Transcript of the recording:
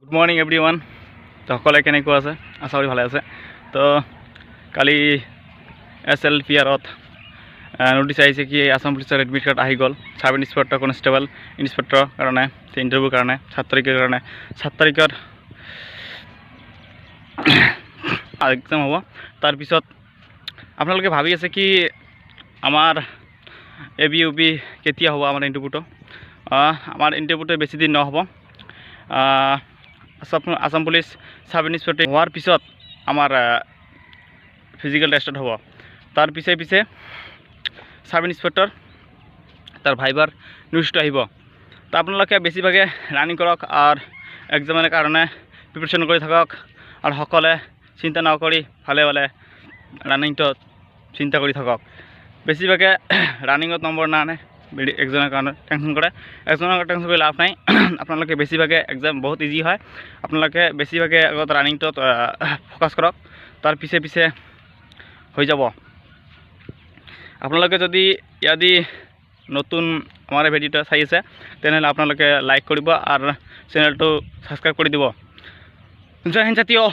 Good morning everyone. তো সকলোৱে কেনেকুৱা আছে? আশা কৰি ভালে আছে। তো কালি SLPRত নোটিছ আহিছে কি আসাম পুলিচৰ এডমিট কাৰ্ড আহি গ'ল। সাব ইন্সপেক্টৰ কনষ্টেবল ইন্সপেক্টৰৰ কাৰণে ইণ্টাৰভিউৰ কাৰণে 7 তাৰিখৰ কাৰণে 7 তাৰিখত এক্সাম হ'ব। তাৰপিছত আপোনালোকে ভাবি আছে কি আমাৰ ABUP কেতিয়া হ'ব আমাৰ ইণ্টাৰভিউটো? আমাৰ ইণ্টাৰভিউটো বেছি দিন নহ'ব। আসাম পুলিচ সাব ইন্সপেক্টৰ হোৱাৰ পিছত আমাৰ ফিজিকেল টেষ্টত হ'ব। তাৰ পিছে সাব ইন্সপেক্টৰ তাৰ ভাইবাৰ নিউজটো আহিব। তো আপোনালোকে বেছিভাগে ৰানিং কৰক আৰু এক্সামৰ কাৰণে প্ৰিপাৰেশ্যন কৰি থাকক আৰু সকলে চিন্তা নকৰি ভালে ৰানিংটো চিন্তা কৰি থাকক। বেছিভাগে ৰানিঙত নম্বৰ নানে, এক্সামৰ কাৰণে টেনশ্যন কৰে। এক্সামৰ কাৰণে টেনশ্যন কৰি লাভ নাই। আপোনালোকে বেছিভাগে এক্সাম বহুত ইজি হয়। আপোনালোকে বেছিভাগে আগত ৰানিংটোত ফ'কাছ কৰক, তাৰ পিছে হৈ যাব। আপোনালোকে যদি ইয়াদি নতুন আমাৰ ভিডিঅ'টো চাই আছে তেনেহ'লে আপোনালোকে লাইক কৰিব আৰু চেনেলটো ছাবস্ক্ৰাইব কৰি দিব। জয় হিন্দ জাতীয়।